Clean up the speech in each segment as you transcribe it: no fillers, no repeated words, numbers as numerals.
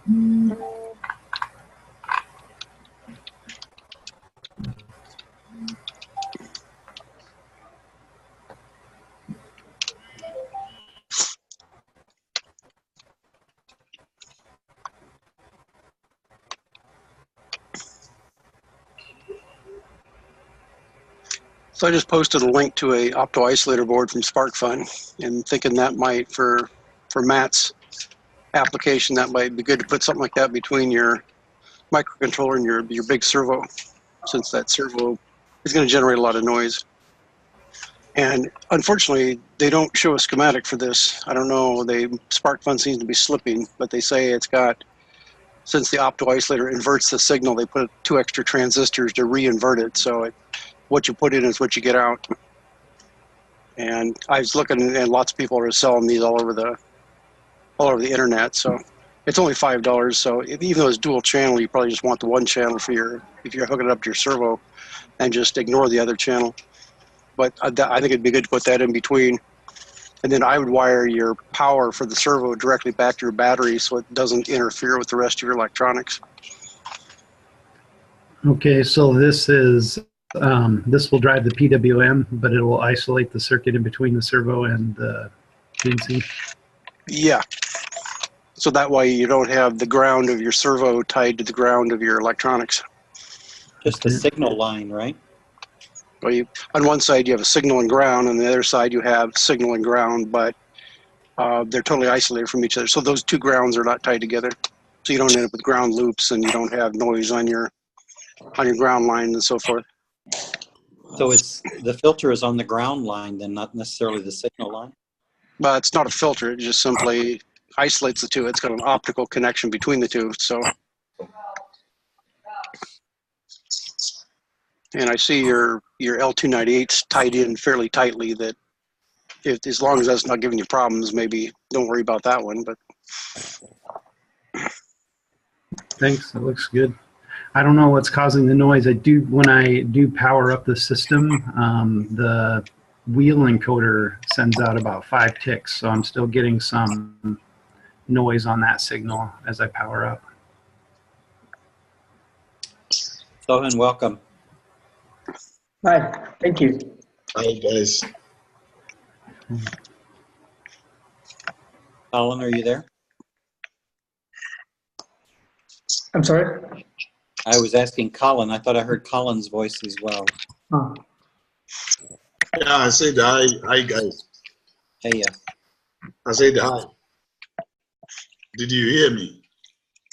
So I just posted a link to a opto-isolator board from SParkfun, and thinking that might, for Matt's application, that might be good to put something like that between your microcontroller and your big servo, since that servo is going to generate a lot of noise. And unfortunately, they don't show a schematic for this. I don't know, SParkfun seems to be slipping, but they say it's got, since the opto-isolator inverts the signal, they put 2 extra transistors to re-invert it, so what you put in is what you get out. And I was looking, and lots of people are selling these all over the internet. So it's only $5. So even though it's dual channel, you probably just want the one channel if you're hooking it up to your servo, and just ignore the other channel. But I think it'd be good to put that in between. And then I would wire your power for the servo directly back to your battery, so it doesn't interfere with the rest of your electronics. Okay, so this is this will drive the PWM, but it will isolate the circuit in between the servo and the CNC. Yeah. So that way you don't have the ground of your servo tied to the ground of your electronics. Just the signal line, right? Well, on one side you have a signal and ground, and the other side you have signal and ground, but they're totally isolated from each other. So those 2 grounds are not tied together. So you don't end up with ground loops, and you don't have noise on your ground line and so forth. So the filter is on the ground line, then, not necessarily the signal line? But it's not a filter. It just simply isolates the 2. It's got an optical connection between the 2. So, and I see your L298's tied in fairly tightly. That as long as that's not giving you problems, maybe don't worry about that one. But thanks. That looks good. I don't know what's causing the noise. When I do power up the system, the wheel encoder sends out about 5 ticks, so I'm still getting some noise on that signal as I power up. Sohin, welcome. Hi, thank you. Hi, guys. Colin, are you there? I'm sorry? I was asking Colin. I thought I heard Colin's voice as well. Oh. Yeah, I said hi. Hi, guys. Hey, I said hi. Did you hear me?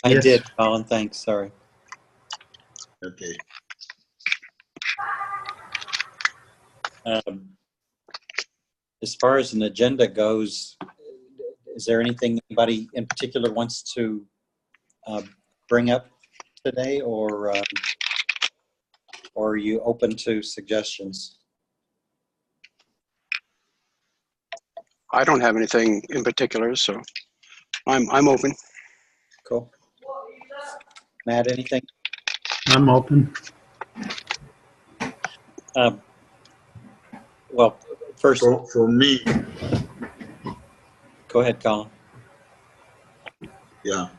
I Yes. did, Colin. Thanks. Sorry. Okay. As far as an agenda goes, is there anything anybody in particular wants to bring up today, or are you open to suggestions? I don't have anything in particular, so I'm open. Cool. Matt, anything? I'm open. Well, first, For me, go ahead, Colin. yeah.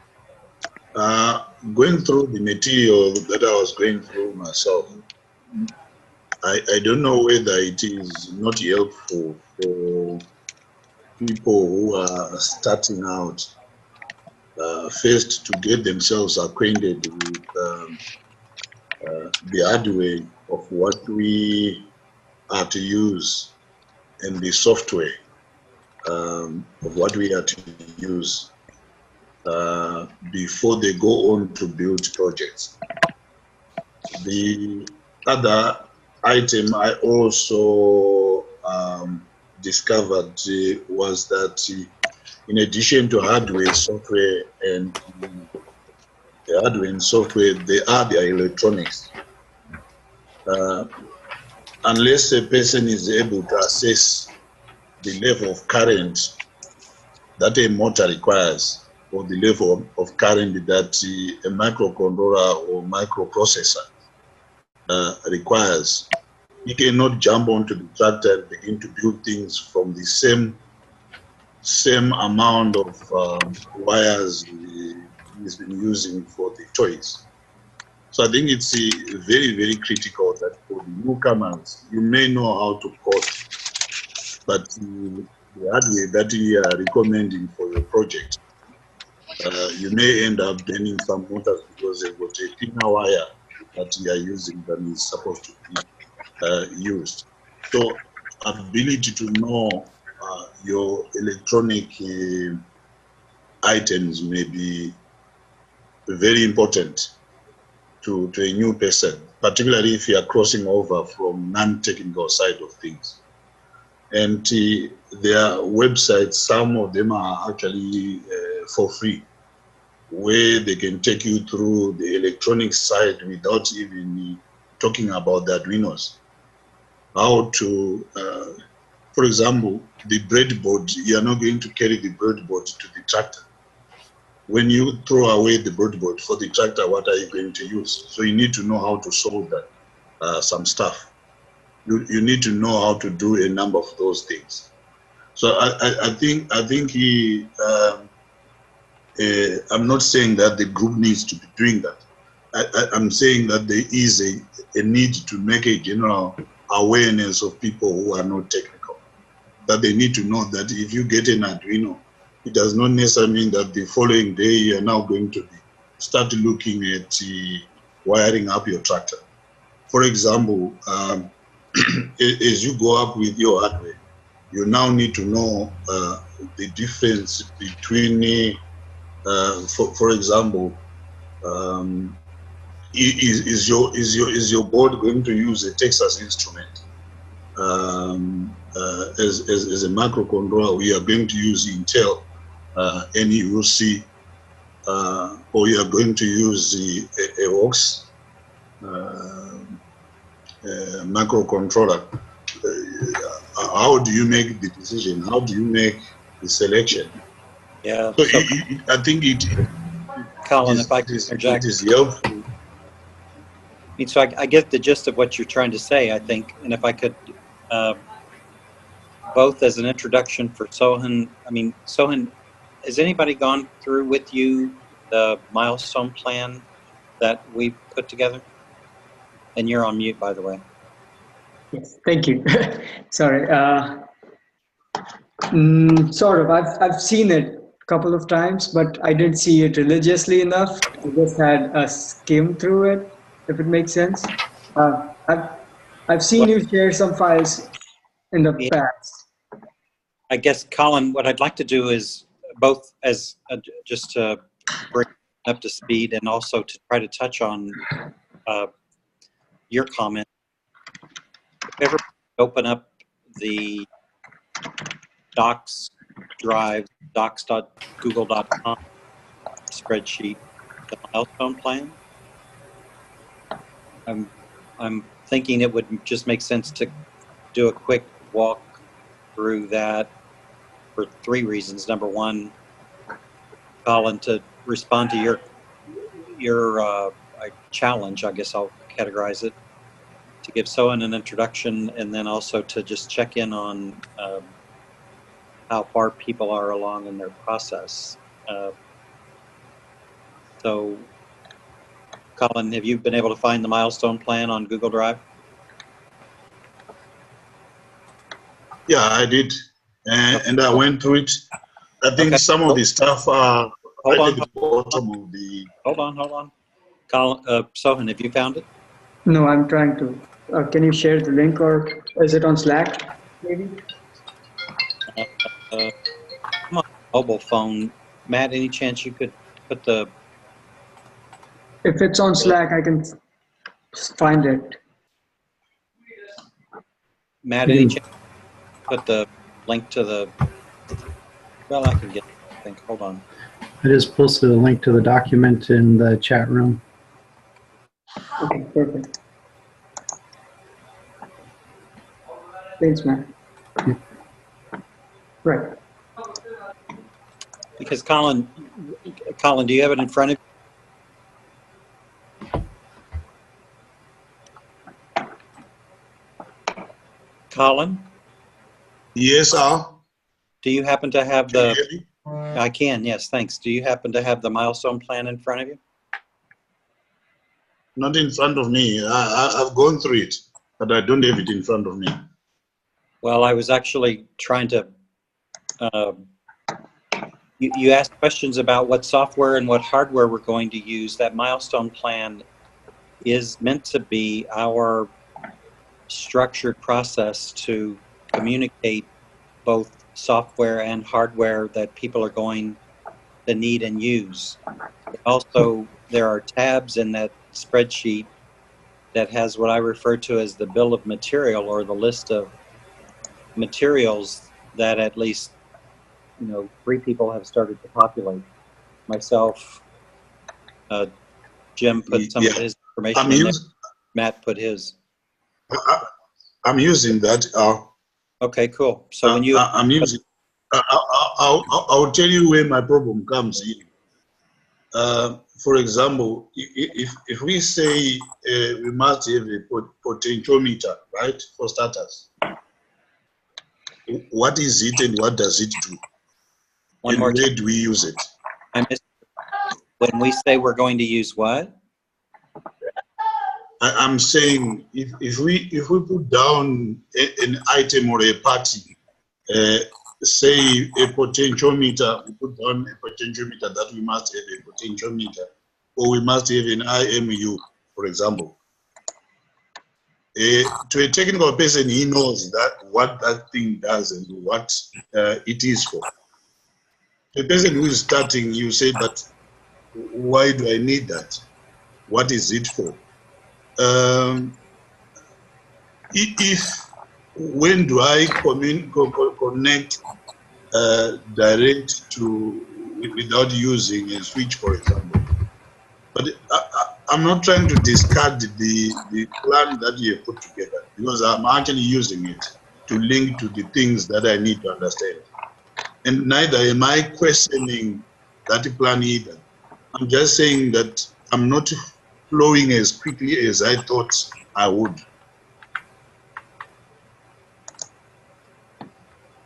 Going through the material that I was going through myself, I don't know whether it is not helpful for people who are starting out, first to get themselves acquainted with the hardware of what we are to use and the software of what we are to use before they go on to build projects. The other item I also discovered was that in addition to hardware, software, and the hardware and software, there are the electronics. Unless a person is able to assess the level of current that a motor requires, or the level of current that a microcontroller or microprocessor requires, you cannot jump onto the tractor and begin to build things from the same amount of wires, he's been using for the toys. So I think it's very, very critical that for the newcomers, you may know how to code, but the hardware that we are recommending for your project, you may end up burning some motors because they've got a thinner wire that you are using than is supposed to be used. So ability to know your electronic items may be very important to a new person, particularly if you are crossing over from non-technical side of things. And their websites, some of them are actually for free, where they can take you through the electronic side without even talking about the Arduinos. How to, for example, the breadboard, you are not going to carry the breadboard to the tractor. When you throw away the breadboard for the tractor, what are you going to use? So you need to know how to solve that, some stuff. You need to know how to do a number of those things. So I think I'm not saying that the group needs to be doing that. I'm saying that there is a need to make a general awareness of people who are not technical, that they need to know that if you get an Arduino, it does not necessarily mean that the following day you are now going to start looking at wiring up your tractor. For example, as you go up with your hardware, you now need to know the difference between, for example, is your board going to use a Texas Instrument as a microcontroller? We are going to use Intel NEUC, or you are going to use a ROS microcontroller. How do you make the decision? How do you make the selection? Yeah. So So, I think Colin, if I could it interject. is helpful. So I get the gist of what you're trying to say, I think, and if I could, both as an introduction for Sohin, I mean, Sohin, has anybody gone through with you the milestone plan that we put together? And you're on mute, by the way. Yes, thank you. Sorry. Sort of. I've seen it a couple of times, but I didn't see it religiously enough. I just had a skim through it, if it makes sense. I've seen you share some files in the Yeah. past. I guess, Colin, what I'd like to do is both as just to bring up to speed and also to try to touch on your comment. If you ever open up the docs drive, docs.google.com spreadsheet, the milestone plan, I'm thinking it would just make sense to do a quick walk through that for three reasons. Number one, Colin, to respond to your challenge, I guess I'll categorize it, to give Sohin an introduction, and then also to just check in on how far people are along in their process. So, Colin, have you been able to find the milestone plan on Google Drive? Yeah, I did, and I went through it. I think some of the stuff are right at the bottom of the. Hold on. Colin, Sohin, have you found it? No, I'm trying to. Can you share the link, or is it on Slack, maybe? I'm on mobile phone. Matt, any chance you could put the... If it's on Slack, I can find it. Matt, any chance put the link to the... Well, I can get it, I think. Hold on. I just posted a link to the document in the chat room. Okay, perfect. Thanks, man. Right. Because Colin, do you have it in front of you? Colin? Yes, Al. Do you happen to have Can you the... hear me? I can, yes, thanks. Do you happen to have the milestone plan in front of you? Not in front of me. I've gone through it, but I don't have it in front of me. Well, I was actually trying to, you asked questions about what software and what hardware we're going to use. That milestone plan is meant to be our structured process to communicate both software and hardware that people are going to need and use. Also, there are tabs in that spreadsheet that has what I refer to as the bill of material, or the list of materials that at least 3 people have started to populate. Myself, Jim put some of his information in there. Matt put his. I'm using that. Okay, cool. So when you, I'm using. I'll tell you where my problem comes in. For example, if we say we must have a potentiometer, right, for starters, what is it and what does it do? One and more where time. do we use it? I missed. When we say we're going to use what? I'm saying if we put down an item or a party, say a potentiometer, we put down a potentiometer that we must have a potentiometer, or we must have an IMU, for example. To a technical person, he knows that what that thing does and what it is for. The person who is starting, you say, but why do I need that? What is it for? When do I connect direct to without using a switch, for example? But I'm not trying to discard the plan that you have put together, because I'm actually using it to link to the things that I need to understand. And neither am I questioning that plan either. I'm just saying that I'm not flowing as quickly as I thought I would.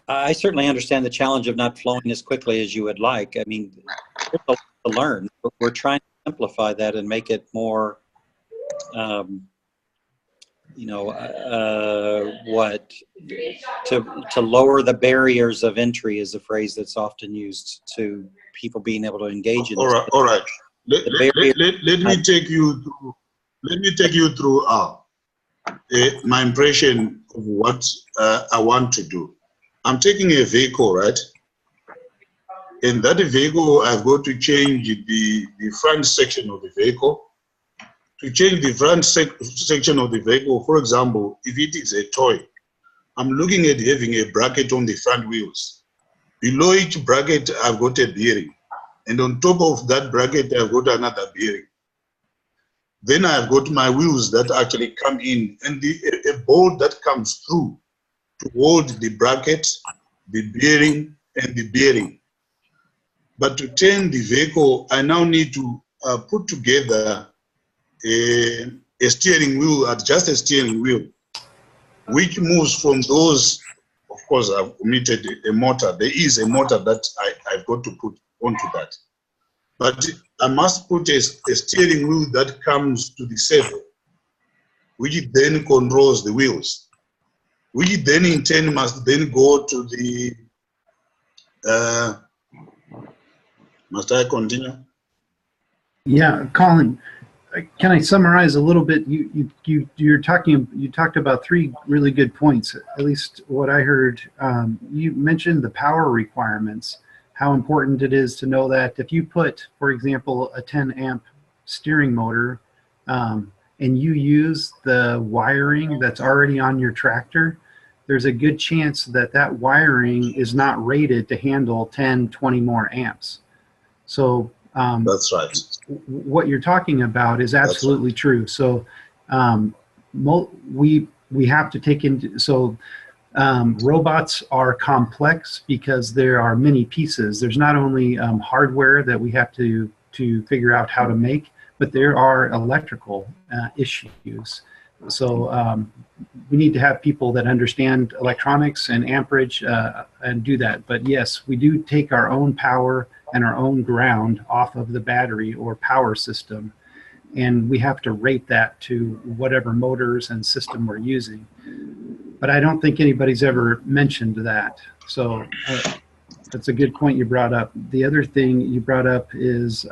I certainly understand the challenge of not flowing as quickly as you would like. I mean, there's a lot to learn. We're trying to simplify that and make it more, to lower the barriers of entry is a phrase that's often used to people being able to engage in this. All right. Let me take you through. Let me take you through my impression of what I want to do. I'm taking a vehicle, right? In that vehicle, I've got to change the front section of the vehicle. To change the front section of the vehicle, for example, if it is a toy, I'm looking at having a bracket on the front wheels. Below each bracket, I've got a bearing. And on top of that bracket, I've got another bearing. Then I've got my wheels that actually come in, and a bolt that comes through to hold the bracket, the bearing, and the bearing. But to turn the vehicle, I now need to put together a steering wheel, just a steering wheel, which moves from those. Of course, I've omitted a motor. There is a motor that I've got to put onto that. But I must put a steering wheel that comes to the servo, which then controls the wheels, which then in turn must then go to the, must I continue? Yeah, Colin, can I summarize a little bit? You talked about 3 really good points, at least what I heard. You mentioned the power requirements, how important it is to know that if you put, for example, a 10 amp steering motor and you use the wiring that's already on your tractor, there's a good chance that that wiring is not rated to handle 10, 20 more amps. So that's right. What you're talking about is absolutely true. So we have to take into, so robots are complex because there are many pieces. There's not only hardware that we have to figure out how to make, but there are electrical issues So we need to have people that understand electronics and amperage and do that. But yes, we do take our own power and our own ground off of the battery or power system, and we have to rate that to whatever motors and system we're using. But I don't think anybody's ever mentioned that. So that's a good point you brought up. The other thing you brought up is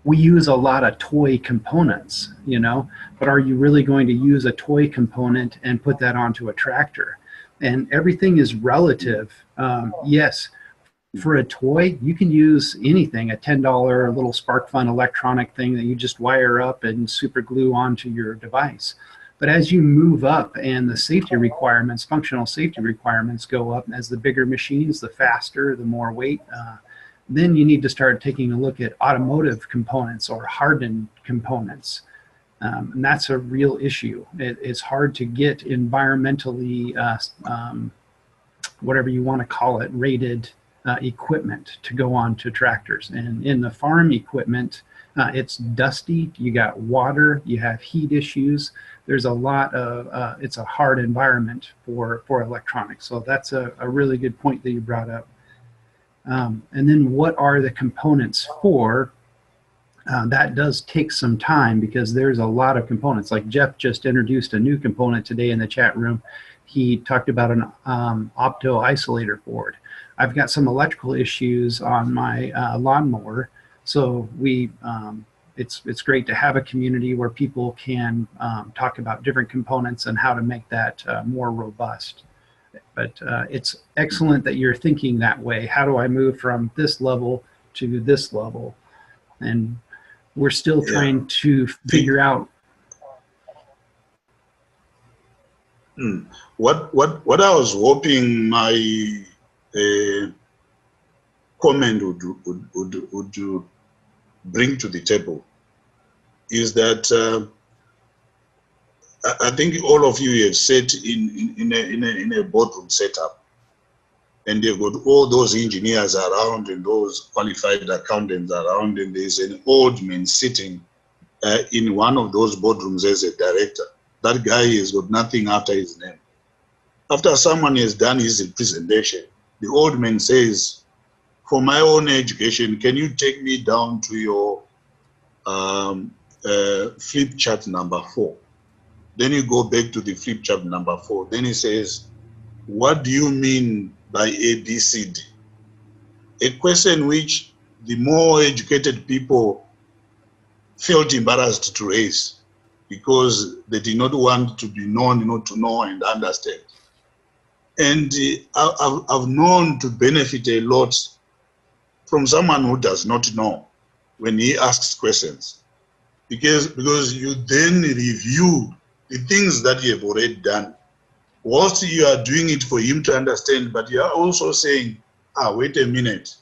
we use a lot of toy components, you know, but are you really going to use a toy component and put that onto a tractor? And everything is relative. Yes, for a toy, you can use anything, a $10 little SParkfun electronic thing that you just wire up and super glue onto your device. But as you move up and the safety requirements, functional safety requirements go up, as the bigger machines, the faster, the more weight, then you need to start taking a look at automotive components or hardened components. And that's a real issue. It's hard to get environmentally, whatever you want to call it, rated equipment to go on to tractors. And in the farm equipment, it's dusty, you got water, you have heat issues. There's a lot of, it's a hard environment for electronics. So that's a really good point that you brought up. And then what are the components for? That does take some time because there's a lot of components. Like Jeff just introduced a new component today in the chat room. He talked about an opto-isolator board. I've got some electrical issues on my lawnmower, so it's great to have a community where people can talk about different components and how to make that more robust. But it's excellent that you're thinking that way. How do I move from this level to this level? And we're still trying to figure out. What I was hoping my comment would bring to the table is that I think all of you have sat in a boardroom setup, and they've got all those engineers around and those qualified accountants around, and there's an old man sitting in one of those boardrooms as a director. That guy has got nothing after his name. After someone has done his presentation, the old man says, for my own education, can you take me down to your flip chart number 4? Then you go back to the flip chart number 4. Then he says, what do you mean by A, B, C, D? A question which the more educated people felt embarrassed to raise because they did not want to be known, not to know and understand. And I've known to benefit a lot from someone who does not know when he asks questions, because you then review the things that you have already done. Whilst you are doing it for him to understand, but you are also saying, wait a minute,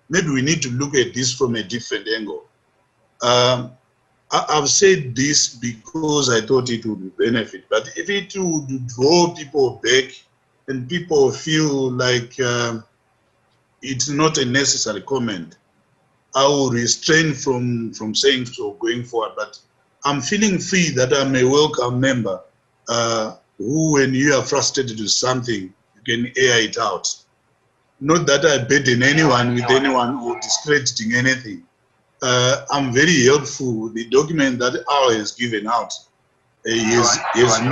maybe we need to look at this from a different angle. I've said this because I thought it would benefit, but if it would draw people back and people feel like it's not a necessary comment, I will refrain from saying so going forward. But I'm feeling free that I'm a welcome member who, when you are frustrated with something, you can air it out. Not that I burden anyone with anyone or discrediting anything. I'm very helpful. The document that Al has given out has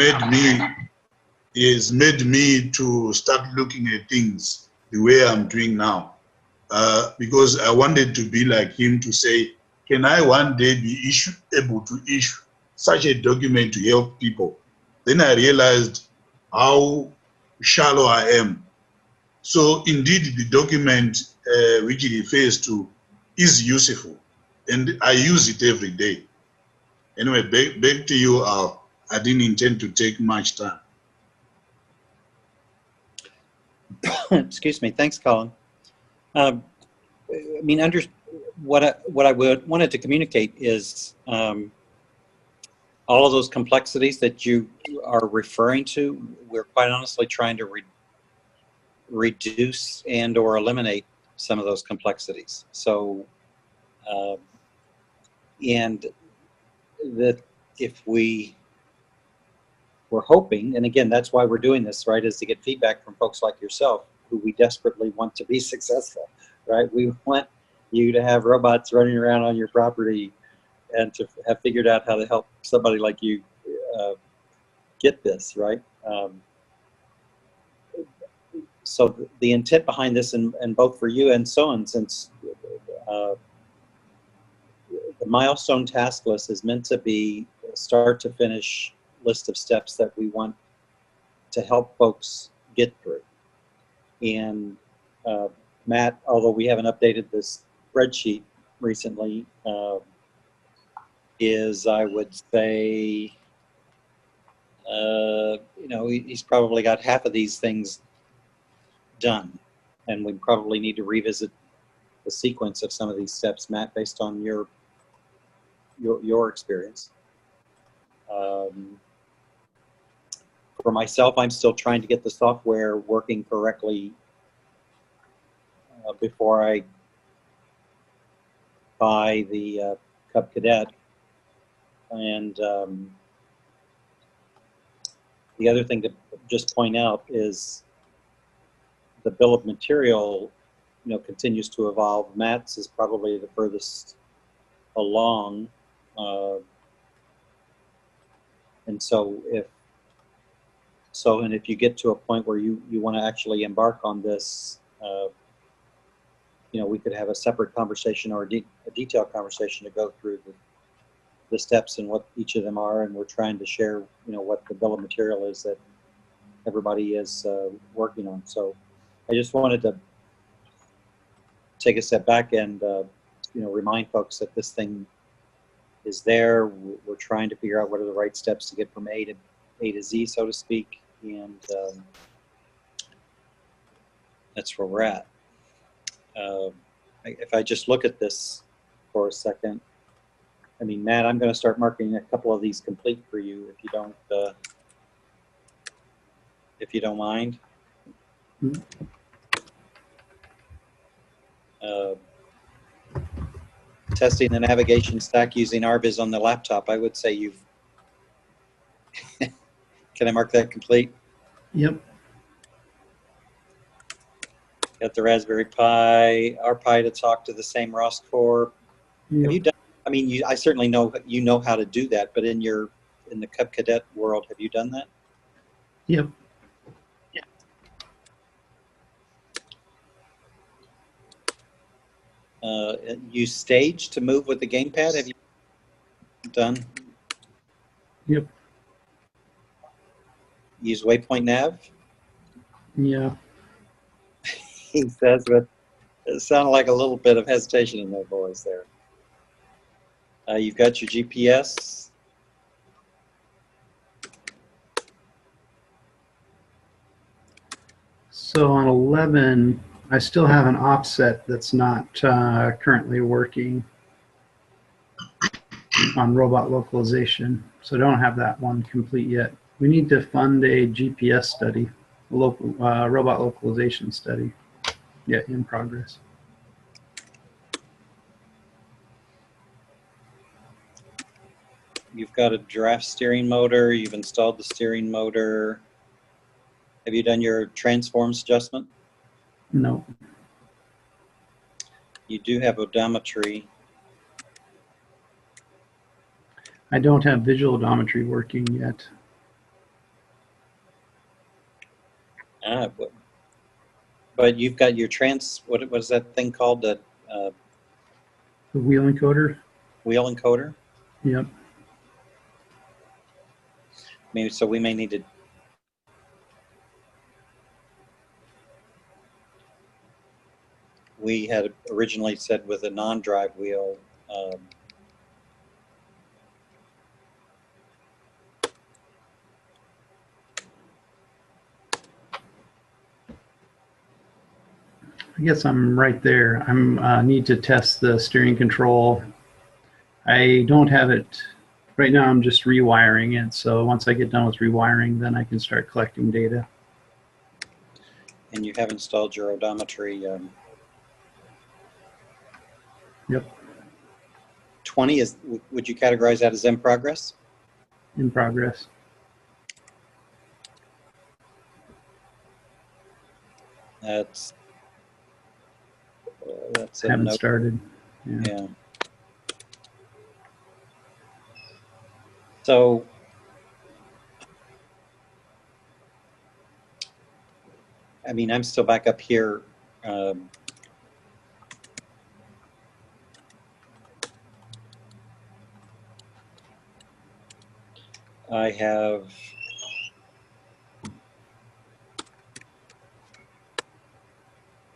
made me to start looking at things the way I'm doing now. Because I wanted to be like him to say, can I one day be able to issue such a document to help people? Then I realized how shallow I am. So indeed, the document which it refers to is useful, and I use it every day. Anyway, back to you, Al. I didn't intend to take much time. Excuse me. Thanks, Colin. I mean, what I wanted to communicate is all of those complexities that you are referring to. We're quite honestly trying to reduce and or eliminate some of those complexities. So, and that if we we're hoping, and again, that's why we're doing this, right, is to get feedback from folks like yourself who we desperately want to be successful, right? We want you to have robots running around on your property and to have figured out how to help somebody like you get this, right? So the intent behind this, and both for you and Sohin, since the milestone task list is meant to be a start to finish list of steps that we want to help folks get through. And Matt, although we haven't updated this spreadsheet recently, is, I would say, you know, he's probably got half of these things done, and we probably need to revisit the sequence of some of these steps, Matt, based on your experience. For myself, I'm still trying to get the software working correctly before I buy the Cub Cadet. And the other thing to just point out is the bill of material, you know, continues to evolve. Matt's is probably the furthest along. And so and if you get to a point where you want to actually embark on this, you know, we could have a separate conversation or a detailed conversation to go through the steps and what each of them are, and we're trying to share, you know, what the bill of material is that everybody is working on. So I just wanted to take a step back and you know, remind folks that this thing is there. We're trying to figure out what are the right steps to get from A to Z, so to speak, and that's where we're at. If I just look at this for a second, I mean, Matt, I'm going to start marking a couple of these complete for you, if you don't mind. Testing the navigation stack using RViz on the laptop. I would say you've. Can I mark that complete? Yep. Got the Raspberry Pi, RPi to talk to the same ROS core. Yep. Have you done? I mean, I certainly know you know how to do that, but in the Cub Cadet world, have you done that? Yep. Use Stage to move with the gamepad. Have you done? Yep. Use Waypoint Nav. Yeah. He says, but it sounded like a little bit of hesitation in their voice there. You've got your GPS. So on 11, I still have an offset that's not currently working on robot localization. So I don't have that one complete yet. We need to fund a GPS study, a local robot localization study. Yeah, in progress. You've got a draft steering motor. You've installed the steering motor. Have you done your transforms adjustment? No. You do have odometry. I don't have visual odometry working yet. But you've got your what is that thing called? The wheel encoder? Wheel encoder? Yep. Maybe, so we may need to. We had originally said with a non-drive wheel. I guess I'm right there. I'm need to test the steering control. I don't have it right now. I'm just rewiring it. So once I get done with rewiring, then I can start collecting data. And you have installed your odometry. Yep. 20 is. Would you categorize that as in progress? In progress. That's a Haven't note. started. Yeah. Yeah. So I mean, I'm still back up here. I have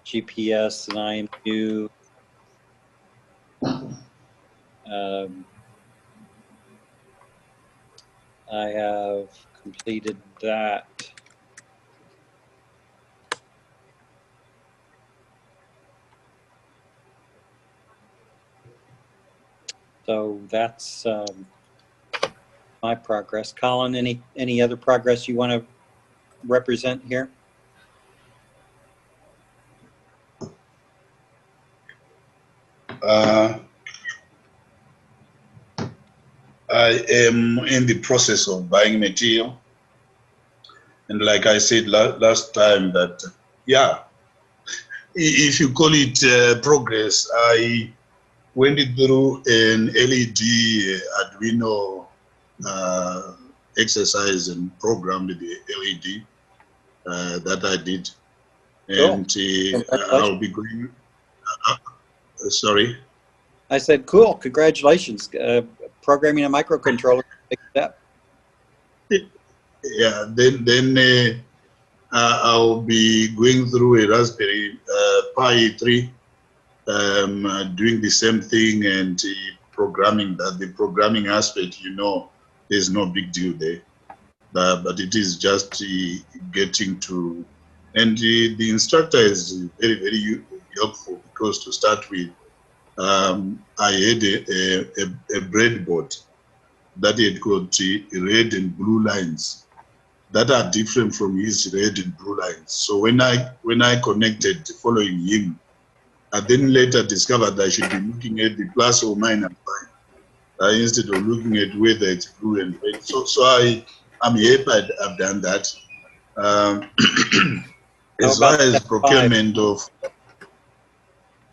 GPS and IMU. I have completed that. So that's my progress. Colin, any other progress you want to represent here? I am in the process of buying material. And like I said last time that, yeah, if you call it progress, I went through an LED Arduino exercise and programmed the LED that I did. Cool. And Congratulations. I'll be going, sorry? I said, cool, congratulations. Programming a microcontroller, big step. Yeah, then I'll be going through a Raspberry Pi 3, doing the same thing and programming that. The programming aspect, you know, there's no big deal there. But it is just getting to, and the instructor is very, very helpful because to start with, I had a breadboard that had got red and blue lines that are different from his red and blue lines. So when I connected following him, I then later discovered I should be looking at the plus or minus sign instead of looking at whether it's blue and red. So I'm happy I've done that. As far as procurement of...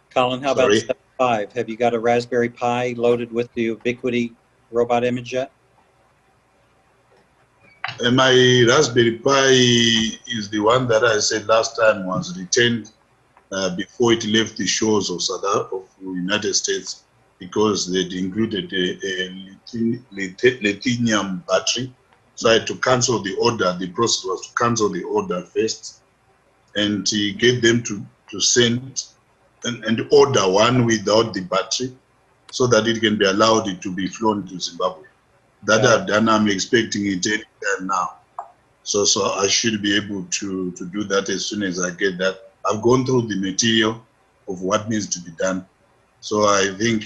Colin, how about step 5? Have you got a Raspberry Pi loaded with the Ubiquiti robot image yet? My Raspberry Pi is the one that I said last time was returned before it left the shores of the United States because they'd included a lithium battery. So I had to cancel the order. The process was to cancel the order first and get them to send and order one without the battery so that it can be allowed to be flown to Zimbabwe. That I've done. I'm expecting it anytime now. So I should be able to do that as soon as I get that. I've gone through the material of what needs to be done. So I think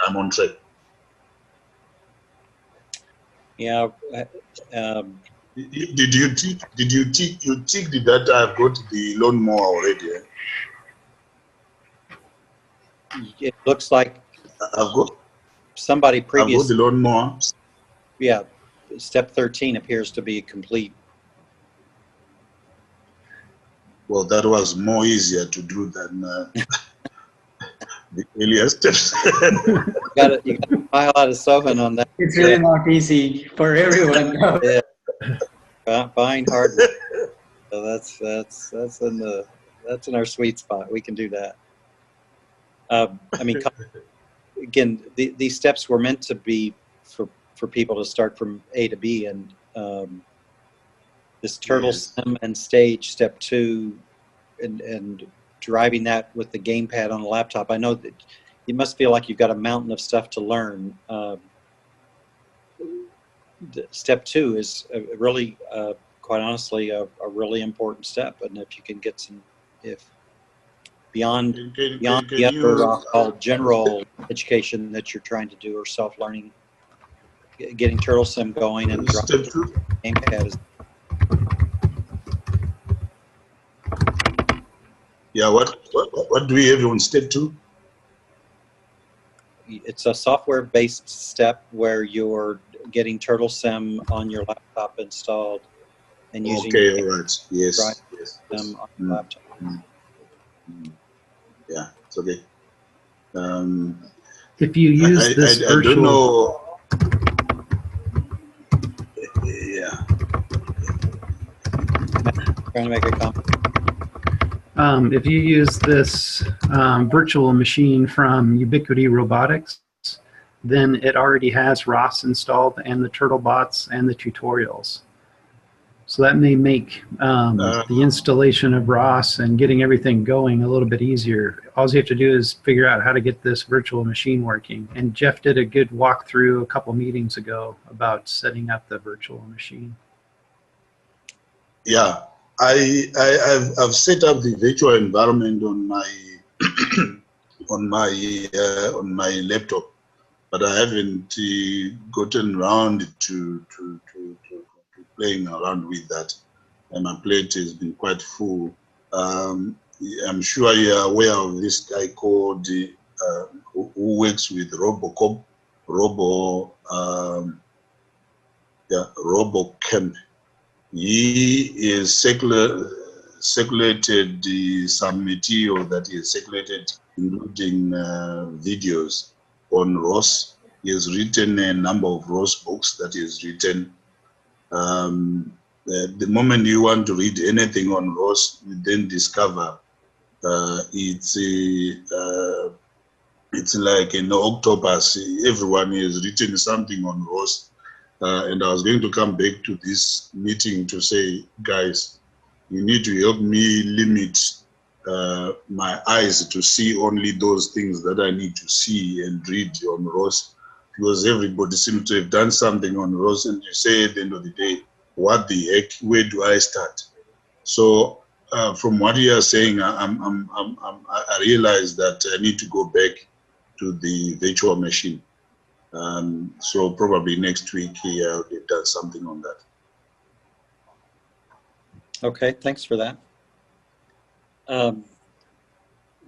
I'm on track. Yeah. Did you tick that I've got the lawnmower already? It looks like I've got somebody previous. I've got the lawnmower. Yeah, step 13 appears to be complete. Well, that was more easier to do than the earlier steps. You got to file out of Sohin on that. It's really not easy for everyone. Yeah. Buying hardware. So that's in our sweet spot. We can do that. I mean, again, these steps were meant to be for people to start from A to B, and this turtle sim and stage step 2, and driving that with the gamepad on a laptop. I know that you must feel like you've got a mountain of stuff to learn. Step 2 is really, quite honestly, a really important step, and if you can get some, beyond the other I'll call general education that you're trying to do or self-learning, getting Turtle Sim going and dropping the gamepad is. Yeah, what do we have on step 2? It's a software-based step where you're getting Turtle Sim on your laptop installed and using Okay, all right. Yes. Right. Yes. them on your laptop. Yeah, it's okay. If you use this I don't virtual, know. Yeah. Trying to make a comment. if you use this virtual machine from Ubiquity Robotics, then it already has ROS installed and the Turtlebots and the tutorials. So that may make the installation of ROS and getting everything going a little bit easier. All you have to do is figure out how to get this virtual machine working. And Jeff did a good walkthrough a couple meetings ago about setting up the virtual machine. Yeah, I've set up the virtual environment on my on my laptop, but I haven't gotten around to playing around with that, and my plate has been quite full. I'm sure you're aware of this guy called who works with RoboCop, RoboCamp. He is circulated some material that he has circulated, including videos on ROS. He has written a number of ROS books that he has written. The moment you want to read anything on ROS, you then discover it's like an octopus. Everyone has written something on ROS. And I was going to come back to this meeting to say, guys, you need to help me limit my eyes to see only those things that I need to see and read on ROS, because everybody seems to have done something on ROS, and you say at the end of the day, what the heck, where do I start? So from what you are saying, I realize that I need to go back to the virtual machine. So probably next week I'll get done something on that. Okay, thanks for that.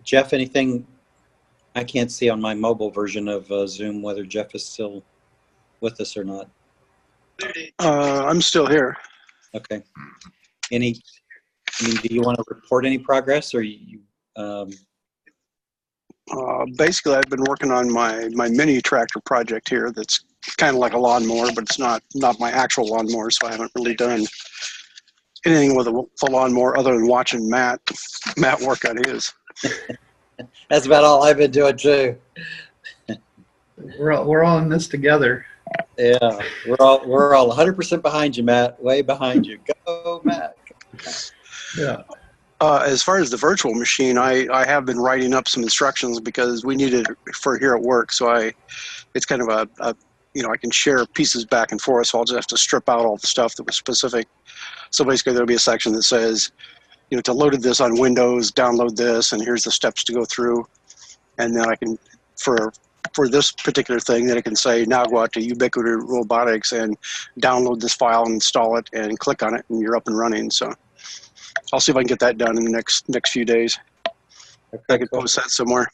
Jeff, anything? I can't see on my mobile version of Zoom whether Jeff is still with us or not. I'm still here. Okay. Do you want to report any progress, or you? Basically, I've been working on my mini tractor project here. That's kind of like a lawnmower, but it's not my actual lawnmower. So I haven't really done anything with the lawnmower other than watching Matt work on his. That's about all I've been doing too. We're all in this together. Yeah, we're all 100% behind you, Matt. Way behind you. Go, Matt. Yeah. As far as the virtual machine, I have been writing up some instructions because we need it for here at work. So it's kind of a I can share pieces back and forth. So I'll just have to strip out all the stuff that was specific. So basically, there'll be a section that says, to load this on Windows, download this, and here's the steps to go through. And then I can, for this particular thing, then I can say, now go out to Ubiquity Robotics and download this file and install it and click on it, and you're up and running. So I'll see if I can get that done in the next few days. Okay, I can cool. post that somewhere.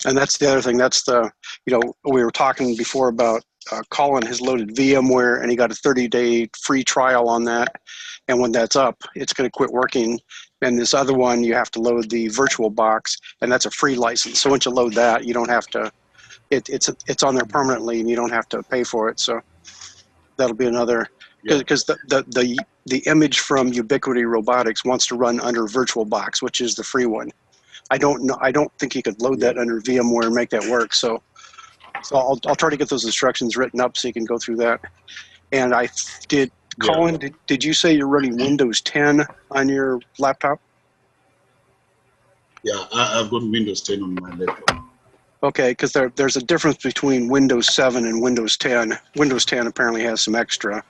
And that's the other thing. That's the, we were talking before about Colin has loaded VMware and he got a 30-day free trial on that. And when that's up, it's going to quit working. And this other one, you have to load the VirtualBox, and that's a free license. So once you load that, you don't have to, it's on there permanently and you don't have to pay for it. So that'll be another, because the image from Ubiquity Robotics wants to run under VirtualBox, which is the free one. I don't think you could load that under VMware and make that work. So I'll try to get those instructions written up so you can go through that. And Colin, did you say you're running Windows 10 on your laptop? Yeah, I've got Windows 10 on my laptop. Okay, because there's a difference between Windows 7 and Windows 10. Windows 10 apparently has some extra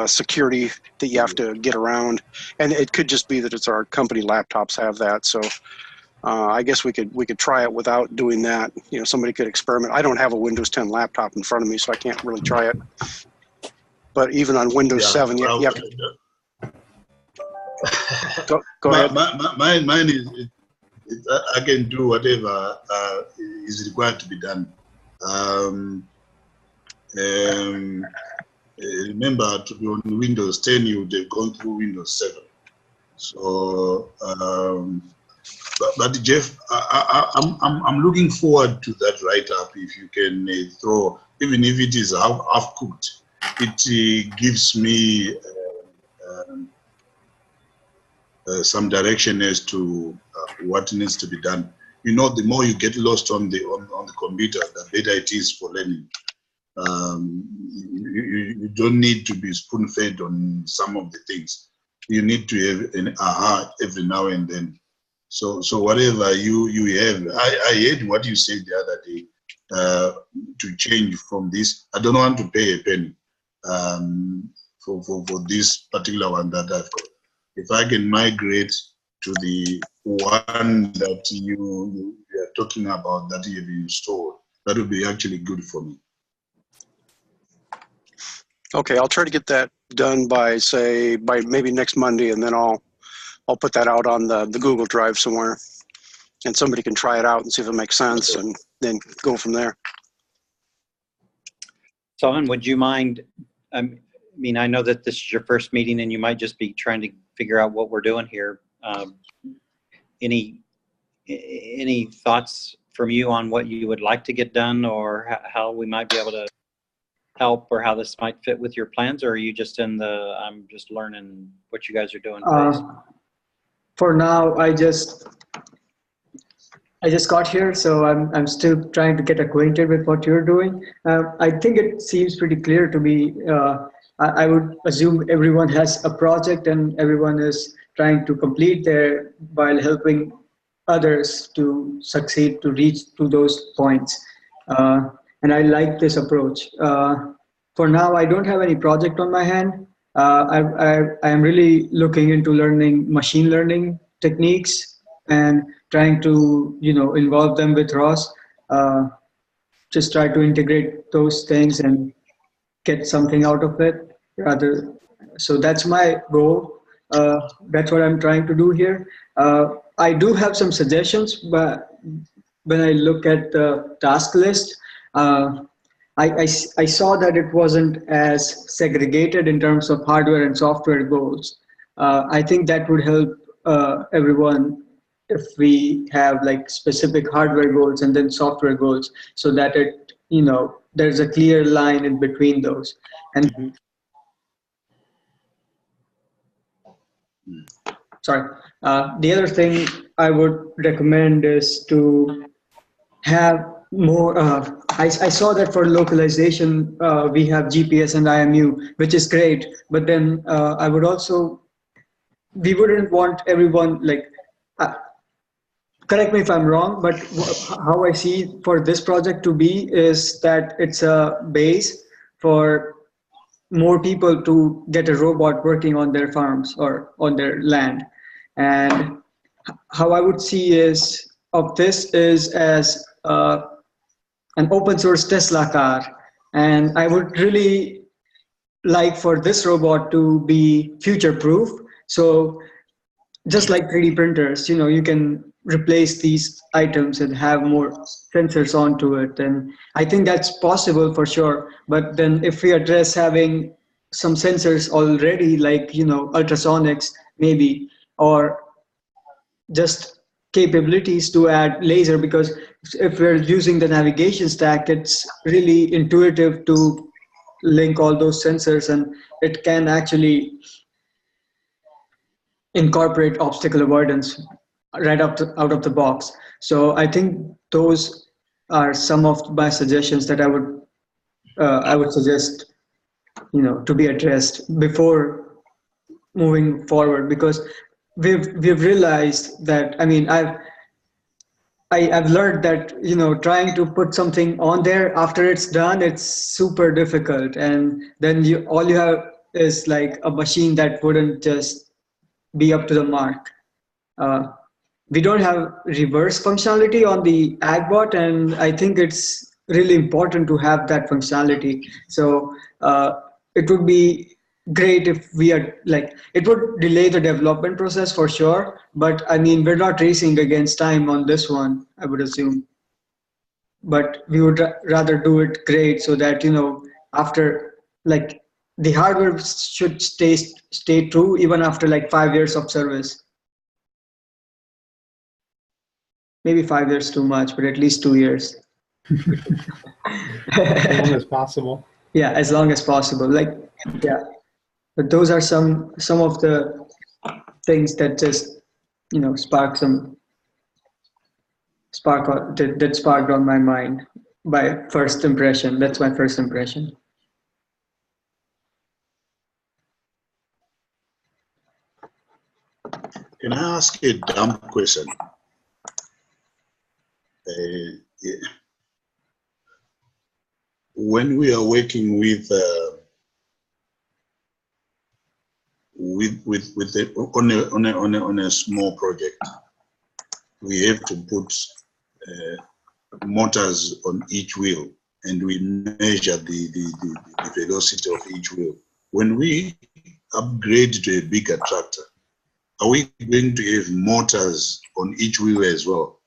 security that you have to get around, and it could just be that it's our company laptops have that. So I guess we could try it without doing that. Somebody could experiment. I don't have a Windows 10 laptop in front of me, so I can't really try it. But even on Windows 7, you have to go ahead. Mine is I can do whatever is required to be done. remember, to be on Windows 10, you would have gone through Windows 7. So, but Jeff, I'm looking forward to that write-up. If you can throw, even if it is half cooked, it gives me some direction as to what needs to be done. You know, the more you get lost on the computer, the better it is for learning. You don't need to be spoon-fed on some of the things. You need to have an aha every now and then. So whatever you have, I heard what you said the other day, to change from this. I don't want to pay a penny for this particular one that I've got. If I can migrate to the one that you are talking about that you have installed, that would be actually good for me. Okay, I'll try to get that done by maybe next Monday, and then I'll put that out on the Google Drive somewhere, and somebody can try it out and see if it makes sense, and then go from there. Sohin, would you mind, I mean, I know that this is your first meeting and you might just be trying to figure out what we're doing here. Any thoughts from you on what you would like to get done, or how we might be able to help, or how this might fit with your plans? Or are you just in the, I'm just learning what you guys are doing phase? For now, I just got here, so I'm still trying to get acquainted with what you're doing. I think it seems pretty clear to me. I would assume everyone has a project and everyone is trying to complete their, while helping others to succeed, to reach to those points. And I like this approach. For now, I don't have any project on my hand. I am really looking into learning machine learning techniques and trying to, involve them with ROS. Just try to integrate those things and get something out of it. So that's my goal. That's what I'm trying to do here. I do have some suggestions, but when I look at the task list, I saw that it wasn't as segregated in terms of hardware and software goals. I think that would help everyone if we have like specific hardware goals and then software goals, so that it, there's a clear line in between those. And sorry, the other thing I would recommend is to have more, I saw that for localization, we have GPS and IMU, which is great, but then I would also, we wouldn't want everyone, like, correct me if I'm wrong, but how I see for this project to be is that it's a base for more people to get a robot working on their farms or on their land. And how I would see is of this is as an open source Tesla car. And I would really like for this robot to be future proof. So just like 3D printers, you can replace these items and have more sensors onto it. And I think that's possible for sure. But then if we address having some sensors already, like, ultrasonics maybe, or just capabilities to add laser, because if we're using the navigation stack, it's really intuitive to link all those sensors, and it can actually incorporate obstacle avoidance right out of the box. So I think those are some of my suggestions that I would suggest, to be addressed before moving forward, because we've realized that, I mean, I've learned that, trying to put something on there after it's done, it's super difficult, and then all you have is like a machine that wouldn't just be up to the mark. We don't have reverse functionality on the AgBot, and I think it's really important to have that functionality. So it would be great if we are like, it would delay the development process for sure, but I mean, we're not racing against time on this one, I would assume. But we would rather do it great, so that, after, like, the hardware should stay true even after like 5 years of service. Maybe 5 years too much, but at least 2 years. As long as possible. Yeah, as long as possible. Like, yeah. But those are some of the things that just, you know, that sparked on my mind by first impression. That's my first impression. Can I ask a dumb question? Yeah. When we are working with on a small project, we have to put motors on each wheel, and we measure the velocity of each wheel. When we upgrade to a bigger tractor, are we going to have motors on each wheel as well?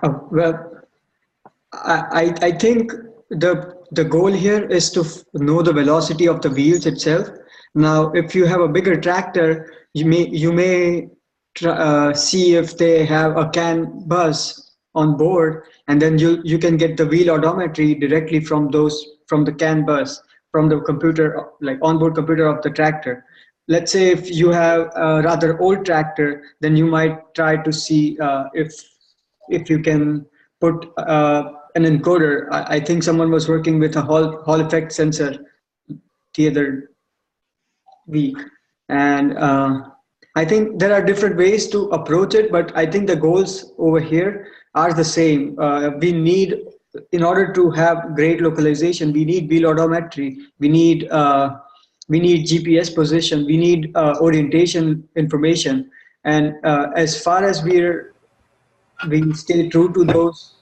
Oh, well, I think the goal here is to know the velocity of the wheels itself. Now, if you have a bigger tractor, you may see if they have a CAN bus on board, and then you can get the wheel odometry directly from the CAN bus, from the computer, like onboard computer of the tractor. Let's say if you have a rather old tractor, then you might try to see if you can put an encoder. I think someone was working with a Hall effect sensor the other week, and I think there are different ways to approach it, but I think the goals over here are the same. We need, in order to have great localization, we need wheel odometry, we need GPS position, we need orientation information, and as far as we stay true to those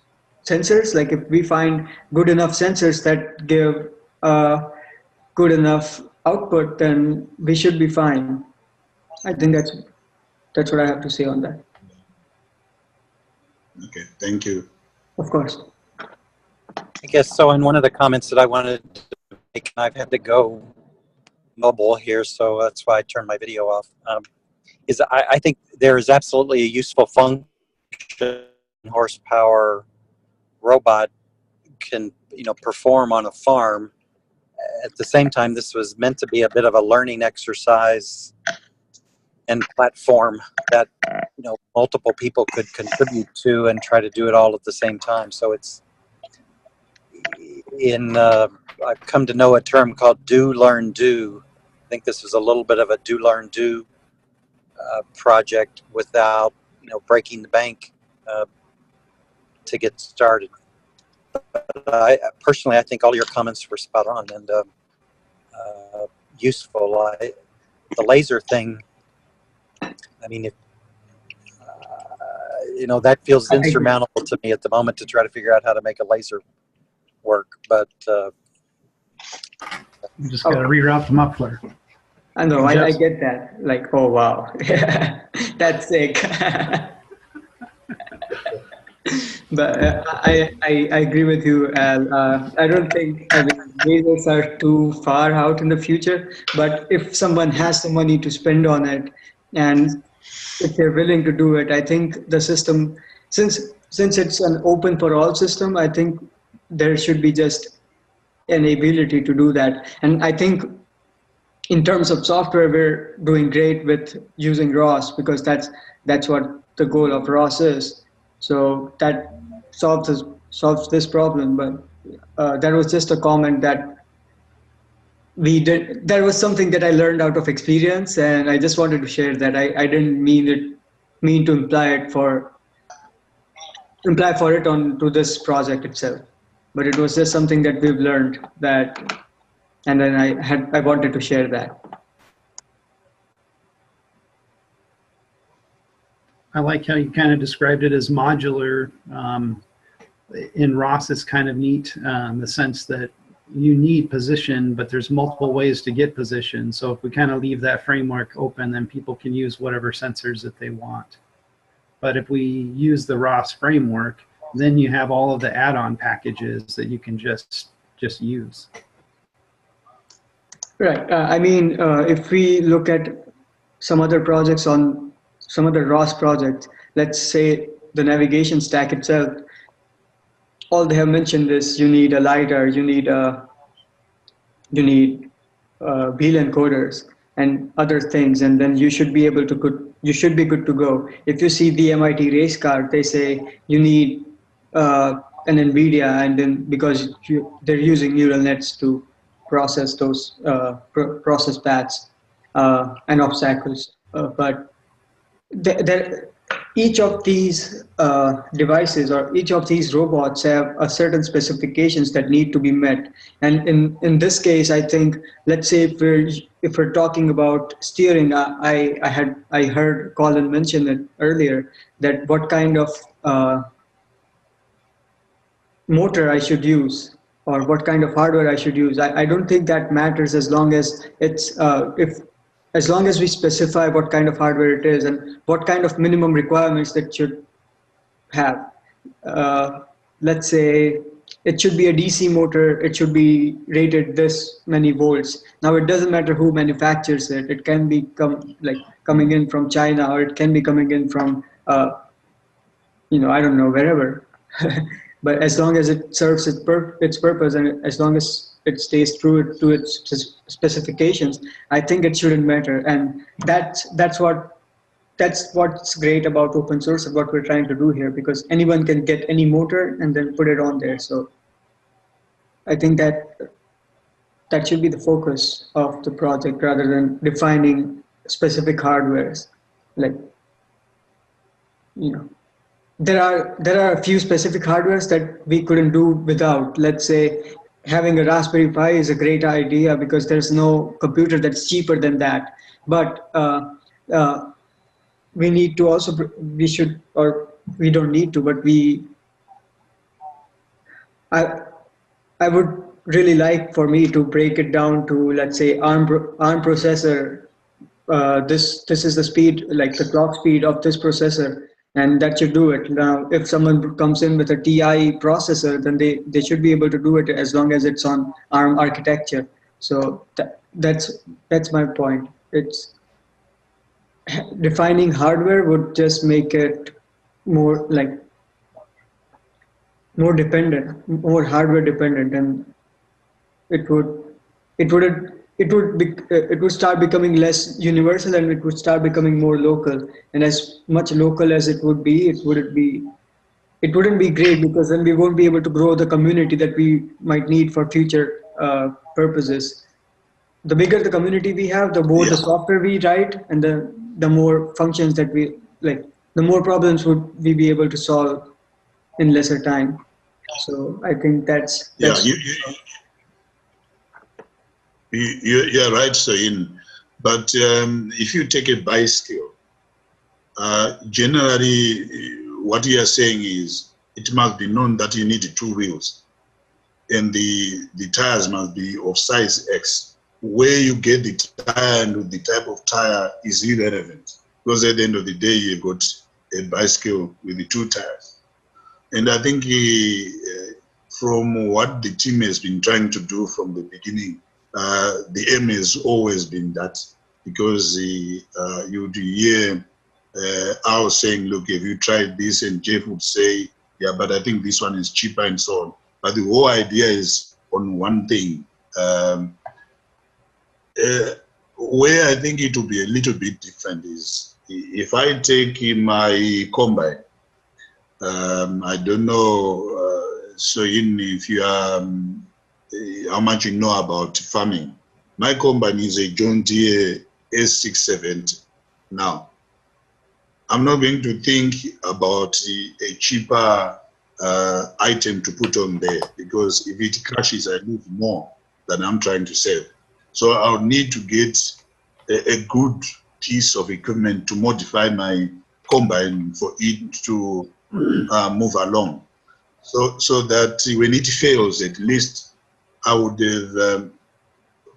sensors, like if we find good enough sensors that give good enough output, then we should be fine. I think that's what I have to say on that. Okay, thank you. Of course. I guess so. And one of the comments that I wanted to make, and I've had to go mobile here, so that's why I turned my video off, is I think there is absolutely a useful function. Horsepower robot can, you know, perform on a farm. At the same time, this was meant to be a bit of a learning exercise and platform that, you know, multiple people could contribute to and try to do it all at the same time. So it's I've come to know a term called do, learn, do. I think this was a little bit of a do, learn, do project without, you know, breaking the bank to get started. But personally, I think all your comments were spot on and useful. The laser thing, I mean, if, you know, that feels insurmountable to me at the moment to try to figure out how to make a laser work. But You just got to reroute the muffler. I know, I get that. Like, oh wow, that's sick. But I agree with you, Al. I don't think, I mean, lasers are too far out in the future. But if someone has the money to spend on it, and if they're willing to do it, I think the system, since it's an open for all system, I think there should be just an ability to do that. And I think in terms of software, we're doing great with using ROS, because that's what the goal of ROS is. So that solves this problem. But that was just a comment that we did. That was something that I learned out of experience, and I just wanted to share that. I didn't mean to imply for it onto this project itself, but it was just something that we've learned that, and then I wanted to share that. I like how you kind of described it as modular. In ROS, it's kind of neat in the sense that you need position, but there's multiple ways to get position. So if we kind of leave that framework open, then people can use whatever sensors that they want. But if we use the ROS framework, then you have all of the add-on packages that you can just use. Right. I mean, if we look at some other projects on some other ROS projects, let's say the navigation stack itself, all they have mentioned is you need a lidar, you need wheel encoders and other things, and then you should be able to you should be good to go. If you see the MIT race car, they say you need an NVIDIA, and then because they're using neural nets to process those process paths and obstacles. But there, each of these devices or each of these robots have a certain specifications that need to be met. And in this case, I think, let's say if we're talking about steering, I heard Colin mention it earlier, that what kind of motor I should use or what kind of hardware I should use. I don't think that matters as long as it's if as long as we specify what kind of hardware it is and what kind of minimum requirements that should have. Uh, let's say it should be a DC motor. It should be rated this many volts. Now it doesn't matter who manufactures it. It can be coming in from China, or it can be coming in from I don't know, wherever. But as long as it serves its purpose, and as long as it stays true to its specifications, I think it shouldn't matter. And that's what's great about open source and what we're trying to do here, because anyone can get any motor and then put it on there. So I think that should be the focus of the project rather than defining specific hardwares. Like, there are a few specific hardwares that we couldn't do without. Let's say having a Raspberry Pi is a great idea because there's no computer that's cheaper than that. But we need to also, we should, or we don't need to, but I would really like for me to break it down to, let's say, ARM processor. This is the speed, like the clock speed of this processor, and that should do it. Now, if someone comes in with a TI processor, then they should be able to do it as long as it's on ARM architecture. So that's my point. It's defining hardware would just make it more more hardware dependent, and it would start becoming less universal, and it would start becoming more local. And as much local as it would be, it wouldn't be great, because then we won't be able to grow the community that we might need for future purposes. The bigger the community we have, the more the software we write, and the more functions that we like, the more problems would we be able to solve in lesser time. So I think that's you're right, Sohin. But if you take a bicycle, generally what you are saying is it must be known that you need 2 wheels, and the tires must be of size X. Where you get the tire and the type of tire is irrelevant, because at the end of the day you got a bicycle with the 2 tires. And I think from what the team has been trying to do from the beginning, the aim has always been that, because you would hear I was saying, look, have you tried this? And Jeff would say, yeah, but I think this one is cheaper and so on. But the whole idea is on one thing, where I think it will be a little bit different is if I take my combine, I don't know, Sohin, if you are, how much you know about farming. My combine is a John Deere S670. Now, I'm not going to think about a cheaper item to put on there, because if it crashes, I lose more than I'm trying to save. So I'll need to get a good piece of equipment to modify my combine for it to move along. So that when it fails, at least I would have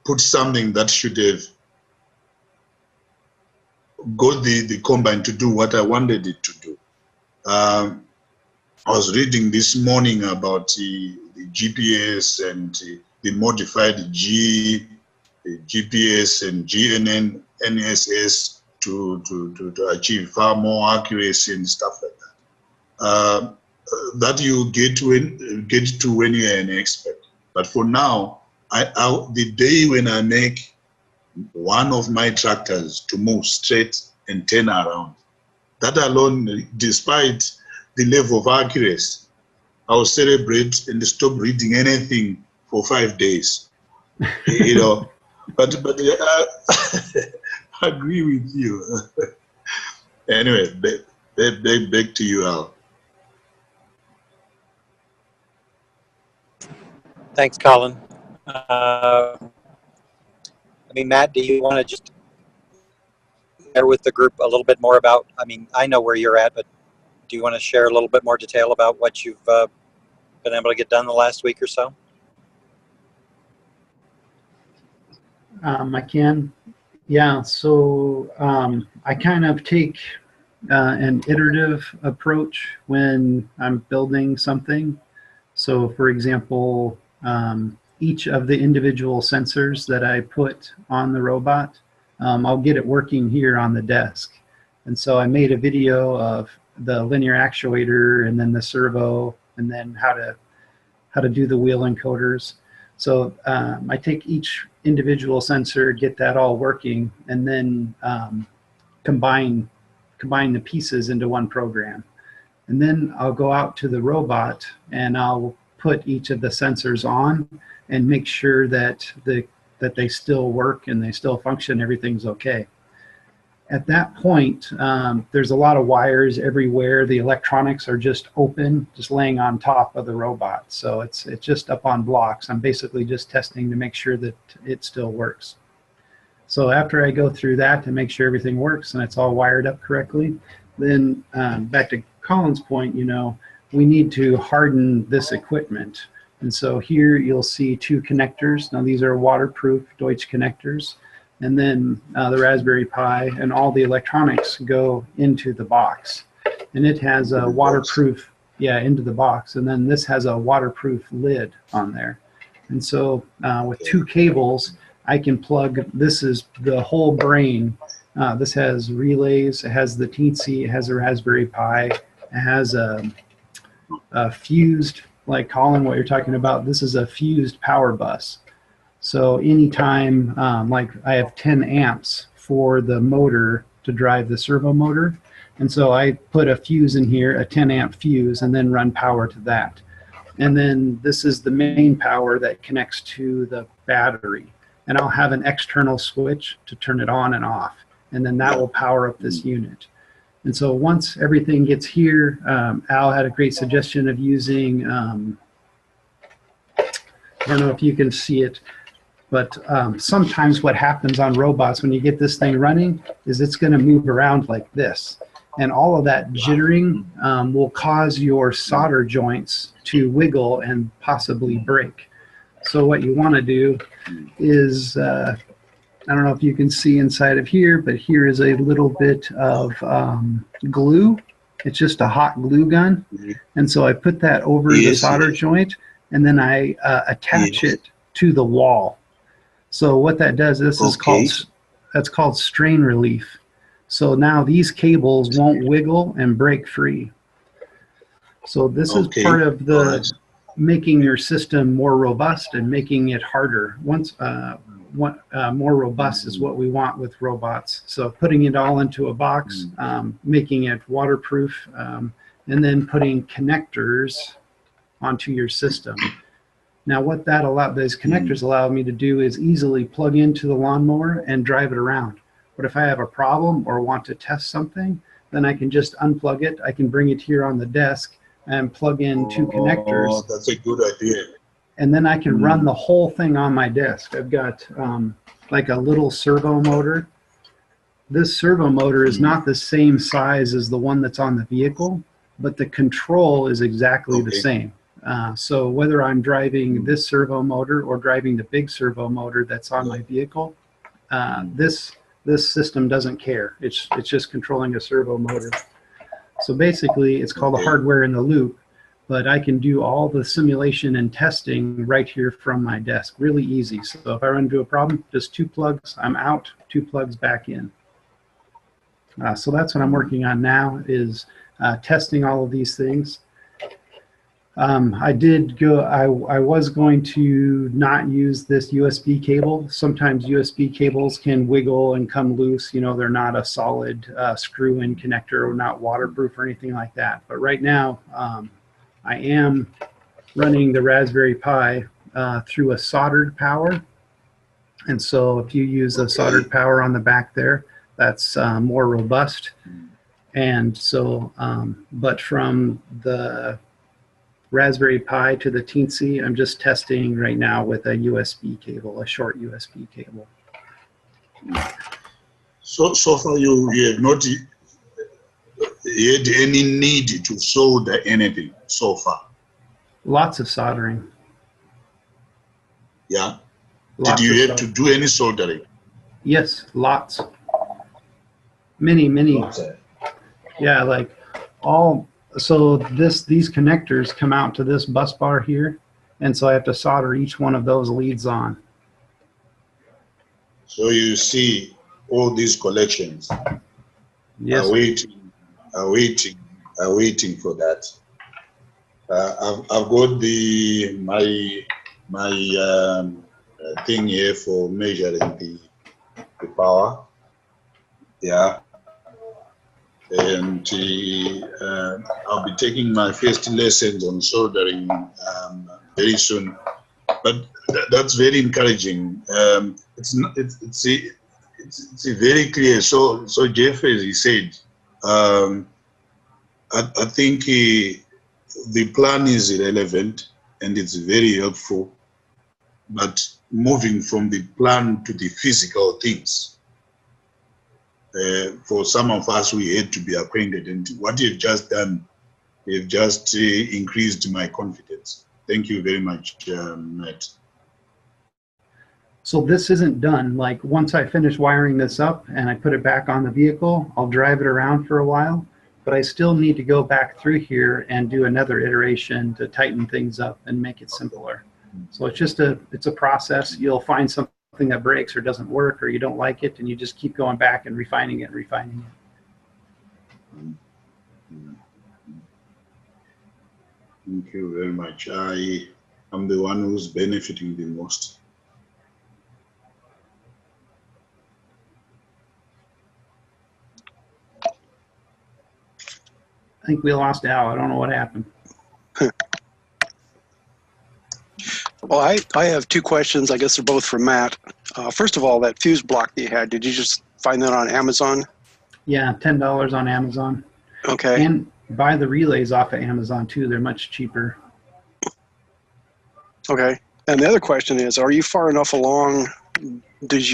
put something that should have got the combine to do what I wanted it to do. I was reading this morning about the GPS and the modified G GPS and GNSS to achieve far more accuracy and stuff like that. That you get to when you're an expert. But for now, the day when I make one of my tractors to move straight and turn around, that alone, despite the level of accuracy, I'll celebrate and stop reading anything for 5 days. You know, but I agree with you. Anyway, back to you, Al. Thanks, Colin. Matt, do you want to just share with the group a little bit more about, I know where you're at, but do you want to share a little bit more detail about what you've been able to get done the last week or so? I can. Yeah, so I kind of take an iterative approach when I'm building something. So for example, each of the individual sensors that I put on the robot, I'll get it working here on the desk. And so I made a video of the linear actuator and then the servo and then how to do the wheel encoders. So I take each individual sensor, get that all working, and then combine the pieces into one program. And then I'll go out to the robot and I'll put each of the sensors on and make sure that they still work and they still function, everything's okay. At that point, there's a lot of wires everywhere. The electronics are just open, just laying on top of the robot. So it's just up on blocks. I'm basically just testing to make sure that it still works. So after I go through that to make sure everything works and it's all wired up correctly, then back to Colin's point, we need to harden this equipment. And so here you'll see 2 connectors. Now these are waterproof Deutsch connectors. And then the Raspberry Pi and all the electronics go into the box. And it has a waterproof, into the box. And then this has a waterproof lid on there. And so with 2 cables, I can plug, this is the whole brain. This has relays, it has the Teensy, it has a Raspberry Pi, it has a fused, like Colin, what you're talking about, this is a fused power bus. So anytime, like I have 10 amps for the motor to drive the servo motor. And so I put a fuse in here, a 10 amp fuse, and then run power to that. And then this is the main power that connects to the battery. And I'll have an external switch to turn it on and off. And then that will power up this unit. And so once everything gets here, Al had a great suggestion of using, I don't know if you can see it, but sometimes what happens on robots when you get this thing running is it's going to move around like this. And all of that jittering will cause your solder joints to wiggle and possibly break. So what you want to do is, I don't know if you can see inside of here, but here is a little bit of glue. It's just a hot glue gun. And so I put that over the solder joint, and then I attach it to the wall. So what that does, this is called strain relief. So now these cables won't wiggle and break free. So this is part of the making your system more robust and making it harder. Once more robust is what we want with robots. So putting it all into a box, making it waterproof, and then putting connectors onto your system. Now what those connectors allow me to do is easily plug into the lawnmower and drive it around. But if I have a problem or want to test something, then I can just unplug it. I can bring it here on the desk and plug in 2 connectors. Oh, that's a good idea. And then I can run the whole thing on my desk. I've got like a little servo motor. This servo motor is not the same size as the one that's on the vehicle, but the control is exactly the same. So whether I'm driving this servo motor or driving the big servo motor that's on my vehicle, this system doesn't care. It's just controlling a servo motor. So basically, it's called a hardware in the loop. but I can do all the simulation and testing right here from my desk. Really easy. So if I run into a problem, just 2 plugs, I'm out, 2 plugs back in. So that's what I'm working on now, is testing all of these things. I was going to not use this USB cable. Sometimes USB cables can wiggle and come loose. You know, they're not a solid screw-in connector, or not waterproof or anything like that. But right now, I am running the Raspberry Pi through a soldered power. And so if you use a soldered power on the back there, that's more robust. And so, but from the Raspberry Pi to the Teensy, I'm just testing right now with a USB cable, a short USB cable. So far you have not had any need to solder anything so far? Lots of soldering. Yeah. Lots Did you of have to do any soldering? Yes, lots. Many. Yeah, like all. So these connectors come out to this bus bar here, and so I have to solder each one of those leads on. So you see all these collections Yes. are waiting for that. I've got my thing here for measuring the power. Yeah. And I'll be taking my first lessons on soldering very soon. But that's very encouraging. It's very clear. So Jeff, as he said, I think the plan is relevant and it's very helpful. But moving from the plan to the physical things. For some of us, we had to be acquainted, and what you've just done, you've just increased my confidence. Thank you very much, Matt. So this isn't done. Like, once I finish wiring this up and I put it back on the vehicle, I'll drive it around for a while, but I still need to go back through here and do another iteration to tighten things up and make it simpler. So it's just it's a process. You'll find something that breaks or doesn't work, or you don't like it, and you just keep going back and refining it. Thank you very much. I am the one who's benefiting the most. I think we lost Al. I don't know what happened. Well, I have 2 questions. I guess they're both for Matt. First of all, that fuse block that you had, did you just find that on Amazon? Yeah, $10 on Amazon. Okay. And buy the relays off of Amazon too. They're much cheaper. Okay. And the other question is, are you far enough along? Does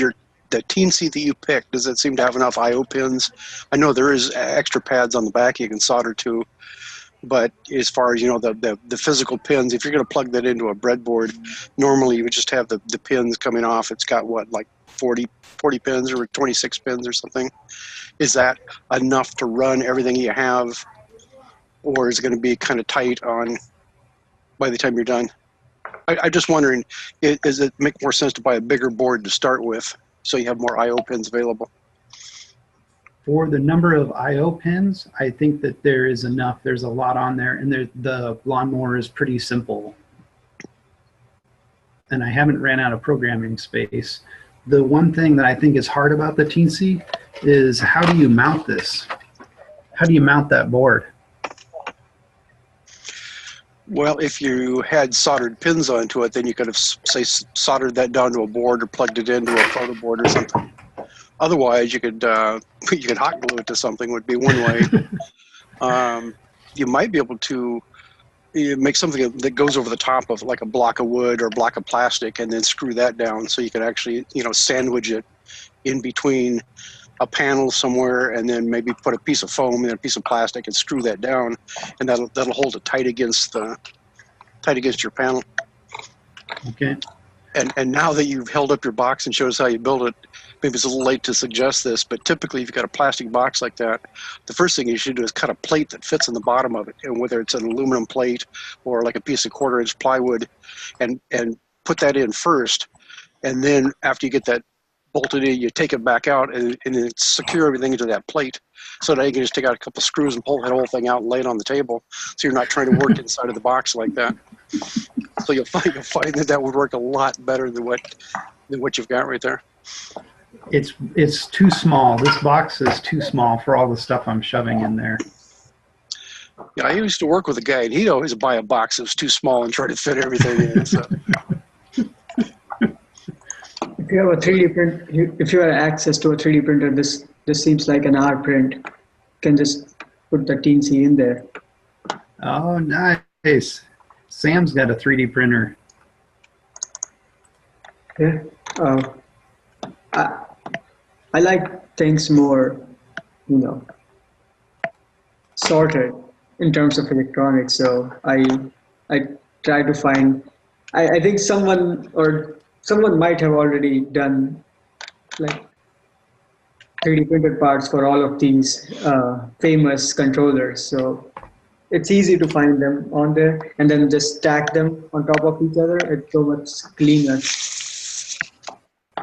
the Teensy that you picked, does it seem to have enough I/O pins? I know there is extra pads on the back you can solder to, but as far as, you know, the physical pins, if you're going to plug that into a breadboard, normally you would just have the pins coming off. It's got what, like 40 pins or 26 pins or something. Is that enough to run everything you have, or is it going to be kind of tight on by the time you're done? I'm just wondering, does it make more sense to buy a bigger board to start with so you have more I/O pins available? For the number of I/O pins, I think that there is enough. There's a lot on there, and the lawnmower is pretty simple. And I haven't ran out of programming space. The one thing that I think is hard about the Teensy is, how do you mount this? How do you mount that board? Well, if you had soldered pins onto it, then you could have, say, soldered that down to a board or plugged it into a photo board or something. Otherwise, you could hot glue it to something, would be one way. You might be able to make something that goes over the top of like a block of wood or a block of plastic, and then screw that down so you can actually, you know, sandwich it in between a panel somewhere, and then maybe put a piece of foam and a piece of plastic and screw that down, and that'll hold it tight against your panel. Okay. and now that you've held up your box and showed us how you build it, maybe it's a little late to suggest this, but typically if you've got a plastic box like that, the first thing you should do is cut a plate that fits in the bottom of it, and whether it's an aluminum plate or like a piece of 1/4-inch plywood, and put that in first, and then after you get that bolted in, you take it back out and then secure everything into that plate. So now you can just take out a couple screws and pull that whole thing out and lay it on the table. So you're not trying to work inside of the box like that. So you'll find that would work a lot better than what you've got right there. It's too small. This box is too small for all the stuff I'm shoving in there. Yeah, I used to work with a guy, and he'd always buy a box that was too small and try to fit everything in. So. If you have a 3D print, if you have access to a 3D printer, this seems like an R print. You can just put the teensy in there. Oh, nice. Sam's got a 3D printer. Yeah. I like things more, sorted in terms of electronics. So I try to find. I think someone might have already done like 3D printed parts for all of these famous controllers. So it's easy to find them on there and then just stack them on top of each other. It's so much cleaner.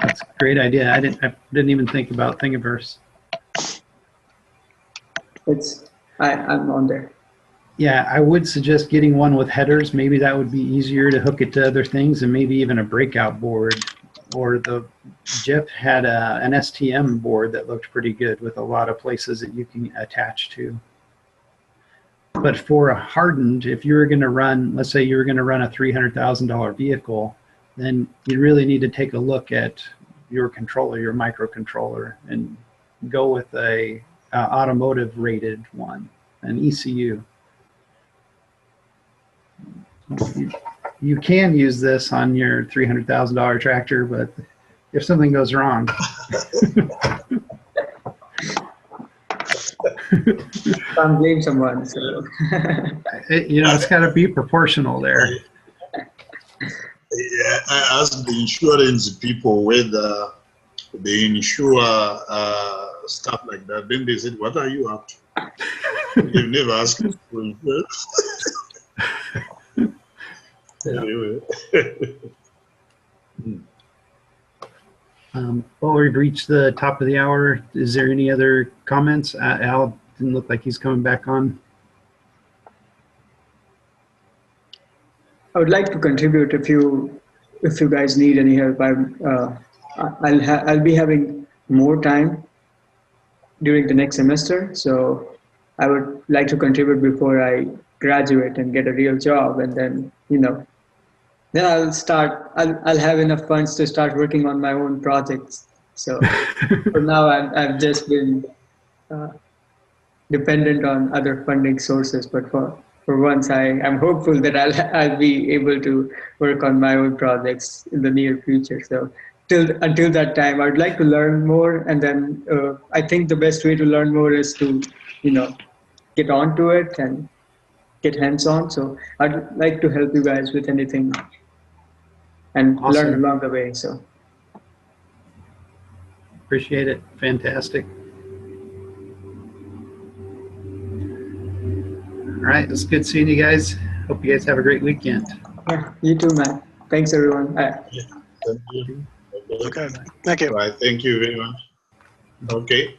That's a great idea. I didn't even think about Thingiverse. I'm on there. Yeah, I would suggest getting one with headers. Maybe that would be easier to hook it to other things, and maybe even a breakout board. Or Jeff had an STM board that looked pretty good with a lot of places that you can attach to. But for a hardened, if you were going to run, let's say you were going to run a $300,000 vehicle, then you really need to take a look at your controller, your microcontroller, and go with a automotive rated one, an ECU. You can use this on your $300,000 tractor, but if something goes wrong. Can't blame someone. So. It's got to be proportional there. Yeah, I asked the insurance people whether they insure stuff like that. Then they said, "What are you up to?" They've never asked us for insurance. Anyway. Well, we've reached the top of the hour. Is there any other comments? Al didn't look like he's coming back on. I would like to contribute if you guys need any help. I'll be having more time during the next semester, so I would like to contribute before I graduate and get a real job, and then then I'll have enough funds to start working on my own projects. So for now, I've just been dependent on other funding sources, but for once, I'm hopeful that I'll be able to work on my own projects in the near future. So until that time, I'd like to learn more, and then I think the best way to learn more is to get onto it and get hands-on. So I'd like to help you guys with anything and Awesome. learn along the way. So Appreciate it. Fantastic. All right, it's good seeing you guys. Hope you guys have a great weekend. yeah, you too, man. Thanks, everyone. Thank you. Okay. Thank you. Right, thank you very much. Okay.